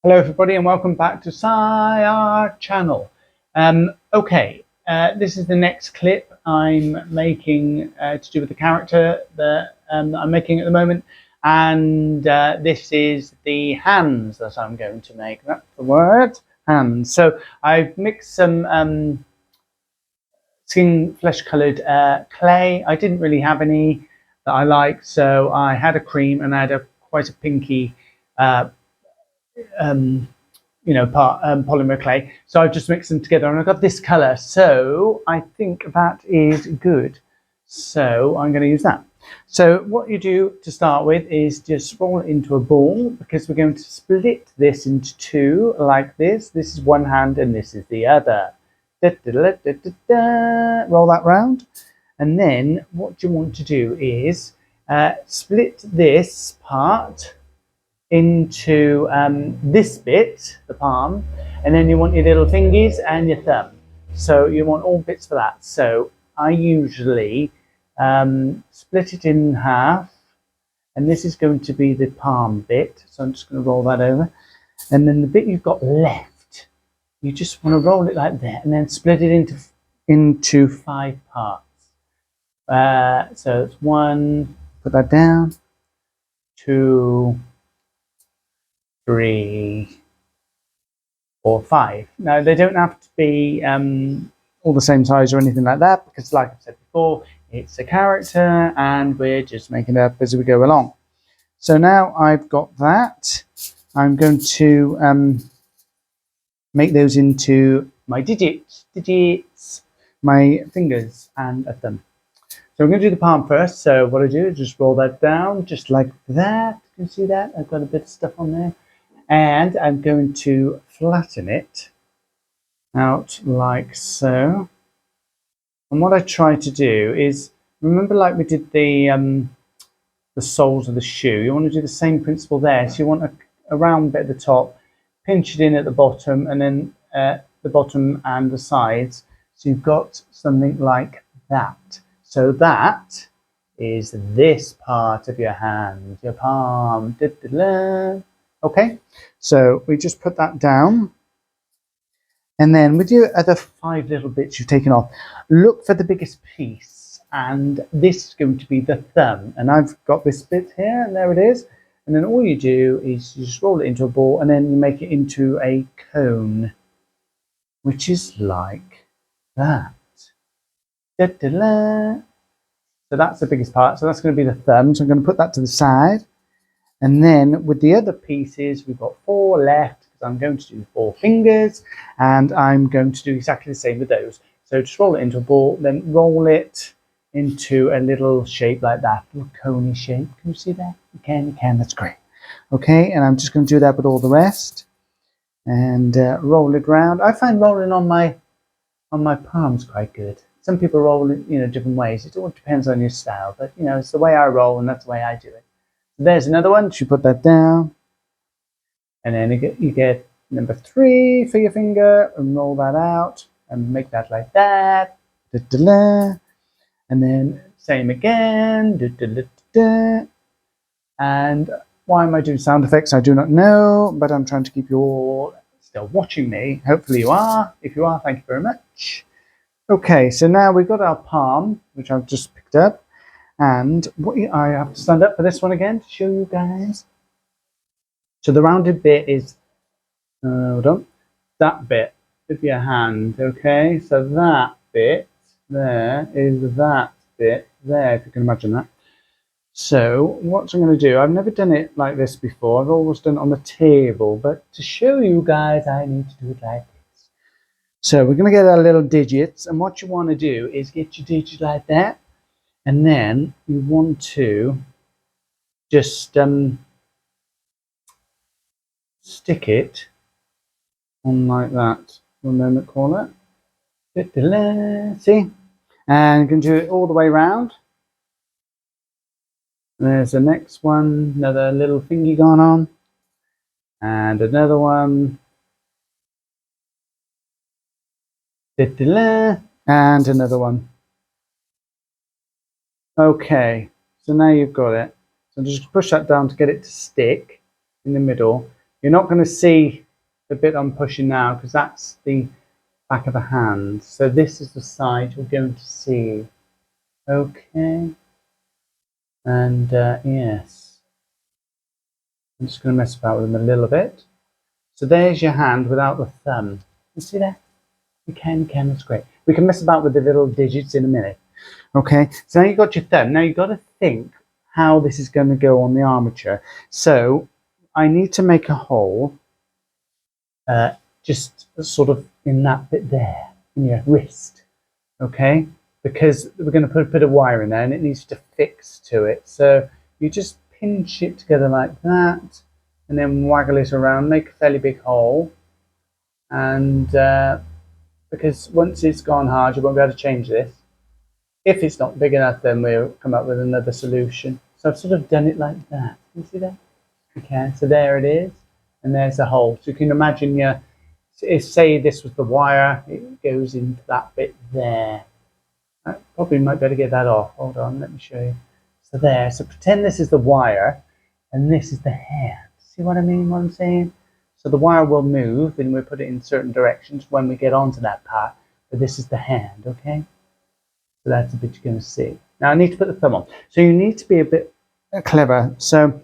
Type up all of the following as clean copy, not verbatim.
Hello everybody and welcome back to our channel. This is the next clip I'm making to do with the character that I'm making at the moment, and this is the hands that I'm going to make. That's the word, hands. So I've mixed some skin flesh coloured clay. I didn't really have any that I like, so I had a cream and I had quite a pinky polymer clay. So I've just mixed them together and I've got this color. So I think that is good. So I'm going to use that. So what you do to start with is just roll it into a ball, because we're going to split this into two like this. This is one hand and this is the other. Da, da, da, da, da, da. Roll that round. And then what you want to do is split this part into this bit, the palm, and then you want your little fingers and your thumb. So you want all bits for that. So I usually split it in half, and this is going to be the palm bit. So I'm just going to roll that over, and then the bit you've got left, you just want to roll it like that, and then split it into 5 parts. So it's 1. Put that down. 2. 3, 4, 5. Now they don't have to be all the same size or anything like that, because like I've said before, it's a character and we're just making it up as we go along. So now I've got that, I'm going to make those into my digits, my fingers and a thumb. So I'm going to do the palm first. So what I do is just roll that down just like that. You can see that I've got a bit of stuff on there. And I'm going to flatten it out like so. And what I try to do is, remember like we did the soles of the shoe, you want to do the same principle there. So you want a round bit at the top, pinch it in at the bottom, and then the bottom and the sides. So you've got something like that. So that is this part of your hand, your palm. Da, da, da. Okay, so we just put that down, and then with your other 5 little bits you've taken off, look for the biggest piece, and this is going to be the thumb. And I've got this bit here, and there it is. And then all you do is you just roll it into a ball, and then you make it into a cone, which is like that. Da, da, da. So that's the biggest part. So that's going to be the thumb. So I'm going to put that to the side. And then with the other pieces, we've got 4 left, because I'm going to do 4 fingers, and I'm going to do exactly the same with those. So just roll it into a ball, then roll it into a little shape like that, little coney shape. Can you see that? You can, that's great. Okay, and I'm just going to do that with all the rest, and roll it round. I find rolling on my palms quite good. Some people roll it, different ways. It all depends on your style, but it's the way I roll, and that's the way I do it. There's another one. You put that down, and then you get number 3 for your finger, and roll that out and make that like that. Da, da, da. And then same again. Da, da, da, da. And why am I doing sound effects? I do not know, but I'm trying to keep you all still watching me. Hopefully you are. If you are, thank you very much. Okay, so now we've got our palm, which I've just picked up. And I have to stand up for this one again to show you guys. So the rounded bit is, hold on, that bit with your hand, okay? So that bit there is that bit there, if you can imagine that. So what I'm going to do, I've never done it like this before. I've always done it on the table, but to show you guys, I need to do it like this. So we're going to get our little digits, and what you want to do is get your digits like that. And then you want to just stick it on like that. One moment, call it. See? And you can do it all the way around. There's the next one, another little thingy gone on. And another one. And another one. Okay, so now you've got it. So just push that down to get it to stick in the middle. You're not going to see the bit I'm pushing now because that's the back of the hand. So this is the side you're going to see. Okay. And yes, I'm just going to mess about with them a little bit. So there's your hand without the thumb. You see that? You can, that's great. We can mess about with the little digits in a minute. Okay, so now you've got your thumb. Now you've got to think how this is going to go on the armature. So I need to make a hole just sort of in that bit there, in your wrist. Okay, because we're going to put a bit of wire in there and it needs to fix to it. So you just pinch it together like that and then waggle it around, make a fairly big hole. And because once it's gone hard, you won't be able to change this. If it's not big enough, then we'll come up with another solution. So I've sort of done it like that. Can you see that? Okay, so there it is. And there's the hole. So you can imagine if say this was the wire, it goes into that bit there. I probably might better get that off. Hold on, let me show you. So there, so pretend this is the wire and this is the hand. See what I mean, what I'm saying? So the wire will move and we'll put it in certain directions when we get onto that part. But this is the hand, okay? So that's the bit you're going to see. Now I need to put the thumb on. So you need to be a bit clever. So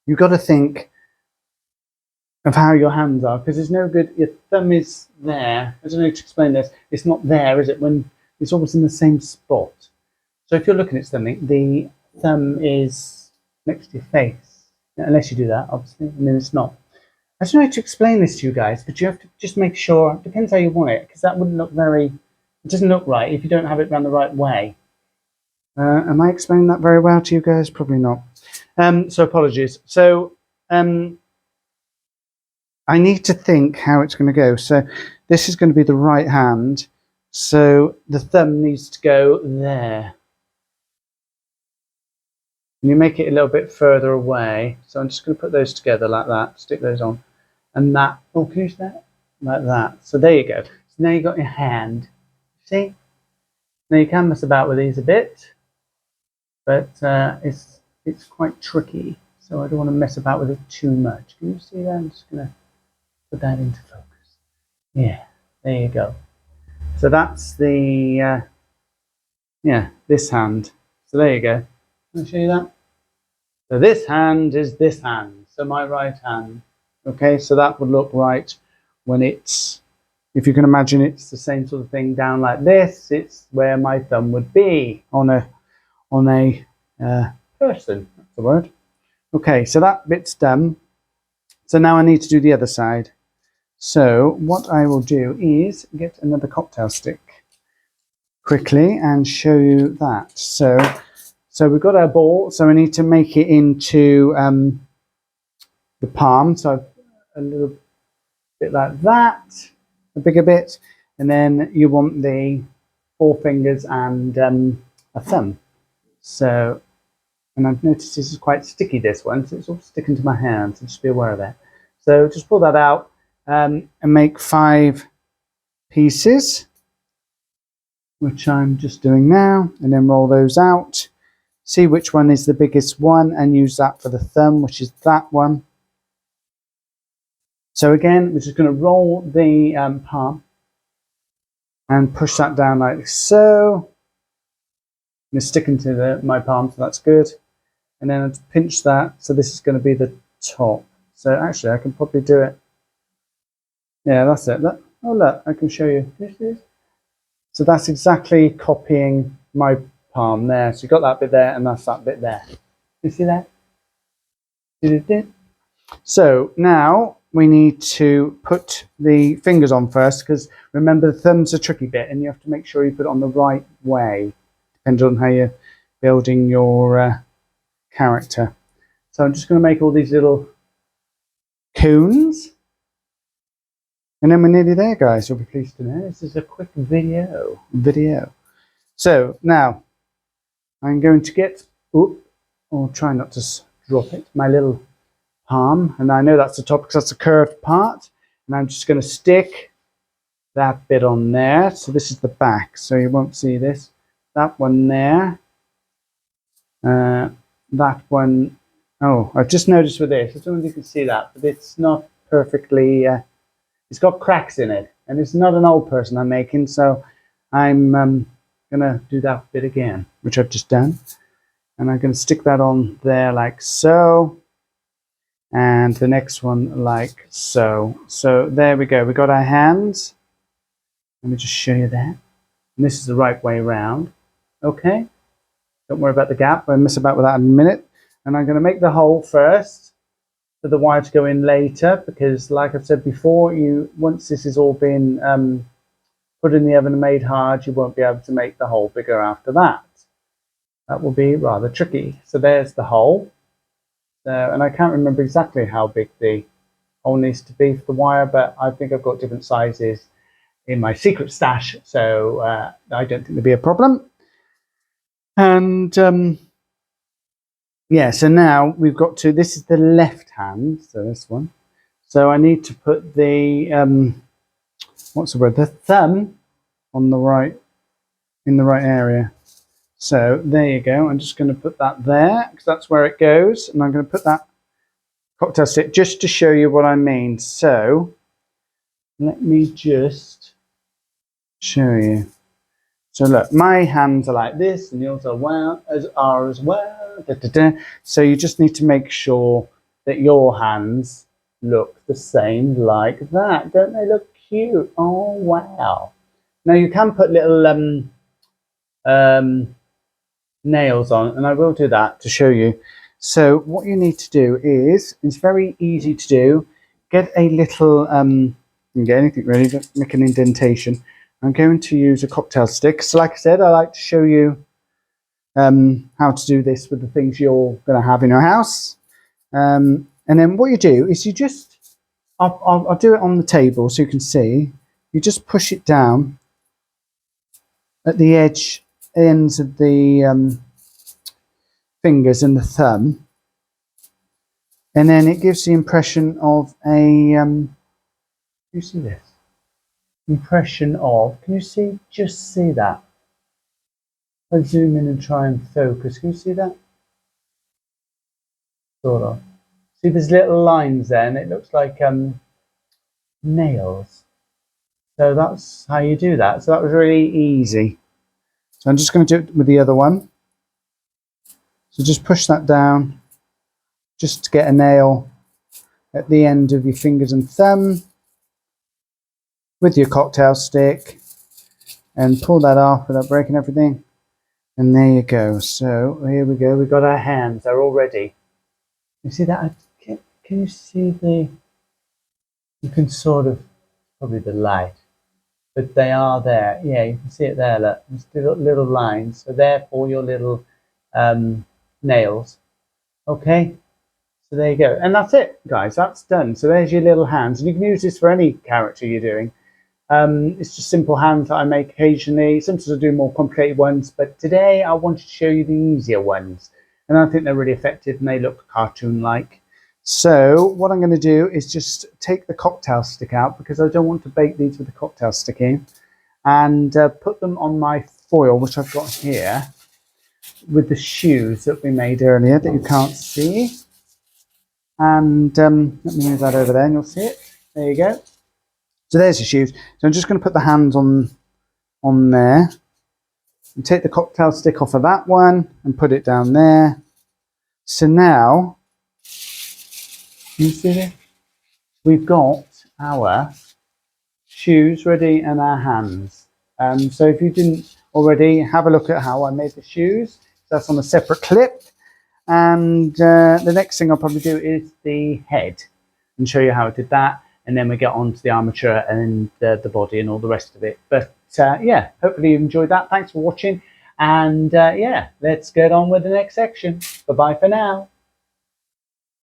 you've got to think of how your hands are, because it's no good. Your thumb is there. I don't know how to explain this. It's not there, is it? When it's always in the same spot. So if you're looking at something, the thumb is next to your face. Unless you do that, obviously, and then it's not. I don't know how to explain this to you guys, but you have to just make sure. It depends how you want it, because that wouldn't look very. It doesn't look right if you don't have it run the right way. Am I explaining that very well to you guys? Probably not. So apologies. So I need to think how it's going to go. So this is going to be the right hand. So the thumb needs to go there. And you make it a little bit further away. So I'm just going to put those together like that. Stick those on. And that, oh, can you see that? Like that. So there you go. So now you've got your hand. See? Now you can mess about with these a bit. But it's quite tricky. So I don't want to mess about with it too much. Can you see that? I'm just going to put that into focus. Yeah, there you go. So that's the, this hand. So there you go. Can I show you that? So this hand is this hand. So my right hand. Okay, so that would look right when it's, if you can imagine it's the same sort of thing down like this, it's where my thumb would be on a person. That's the word. Okay, so that bit's done. So now I need to do the other side. So what I will do is get another cocktail stick quickly and show you that. So we've got our ball, so we need to make it into the palm. So a little bit like that, a bigger bit, and then you want the 4 fingers and a thumb. So, and I've noticed this is quite sticky, this one, so it's all sticking to my hand, so just be aware of that. So just pull that out and make 5 pieces, which I'm just doing now, and then roll those out. See which one is the biggest one and use that for the thumb, which is that one. So again, we're just going to roll the palm and push that down like so. It's sticking to my palm, so that's good. And then I'll pinch that, so this is going to be the top. So actually, I can probably do it. Yeah, that's it. Look. Oh, look, I can show you. So that's exactly copying my palm there. So you've got that bit there, and that's that bit there. You see that? So now we need to put the fingers on first, because remember the thumb's a tricky bit, and you have to make sure you put it on the right way, depending on how you're building your character. So I'm just going to make all these little cones. And then we're nearly there, guys. You'll be pleased to know this is a quick video. So now I'm going to get, or try not to drop it, my little palm. And I know that's the top because that's a curved part. And I'm just going to stick that bit on there. So this is the back, so you won't see this. That one there. That one Oh, I've just noticed with this, I don't know if you can see that, but it's not perfectly, it's got cracks in it, and it's not an old person I'm making, so I'm gonna do that bit again, which I've just done, and I'm gonna stick that on there like so, and the next one like so. So there we go, we got our hands. Let me just show you that, and this is the right way around. Okay, don't worry about the gap, we'll mess about with that in a minute. And I'm going to make the hole first for the wire to go in later, because like I've said before, once this has all been put in the oven and made hard, you won't be able to make the hole bigger after that. That will be rather tricky. So there's the hole. And I can't remember exactly how big the hole needs to be for the wire, but I think I've got different sizes in my secret stash, so I don't think there'll be a problem. And yeah, so now we've got to, this is the left hand, so this one. So I need to put the, what's the word, the thumb on the right, in the right area. So there you go, I'm just going to put that there, because that's where it goes, and I'm going to put that cocktail stick just to show you what I mean. So let me just show you. So look, my hands are like this, and yours are as well. Da, da, da. So you just need to make sure that your hands look the same like that. Don't they look cute? Oh wow! Now you can put little nails on, and I will do that to show you. So what you need to do is, it's very easy to do. Get a little, you can get anything really, just make an indentation. I'm going to use a cocktail stick. So like I said, I like to show you how to do this with the things you're going to have in your house. And then what you do is you just, I'll do it on the table so you can see. You just push it down at the ends of the fingers and the thumb. And then it gives the impression of a, you see this? Impression of, can you see, just see that? I'll zoom in and try and focus. Can you see that? Sort of. See, there's little lines there, and it looks like nails. So that's how you do that. So that was really easy. So I'm just going to do it with the other one. So just push that down, just to get a nail at the end of your fingers and thumb with your cocktail stick, and pull that off without breaking everything. And there you go. So here we go. We've got our hands. They're all ready. You see that? Can you see the? You can sort of, probably the light, but they are there. Yeah, you can see it there. Look, there's little lines. So therefore, your little nails. Okay. So there you go. And that's it, guys. That's done. So there's your little hands, and you can use this for any character you're doing. It's just simple hands that I make occasionally. Sometimes I do more complicated ones, but today I wanted to show you the easier ones. And I think they're really effective, and they look cartoon-like. So what I'm going to do is just take the cocktail stick out, because I don't want to bake these with the cocktail stick in, and put them on my foil, which I've got here, with the shoes that we made earlier that you can't see. And let me move that over there and you'll see it. There you go. So there's the shoes. So I'm just going to put the hands on there, and take the cocktail stick off of that one and put it down there. So now, you see this? We've got our shoes ready and our hands. So if you didn't already, have a look at how I made the shoes. That's on a separate clip. And the next thing I'll probably do is the head, and show you how I did that. And then we get on to the armature and the body and all the rest of it. But yeah, hopefully you enjoyed that. Thanks for watching. And yeah, let's get on with the next section. Bye-bye for now.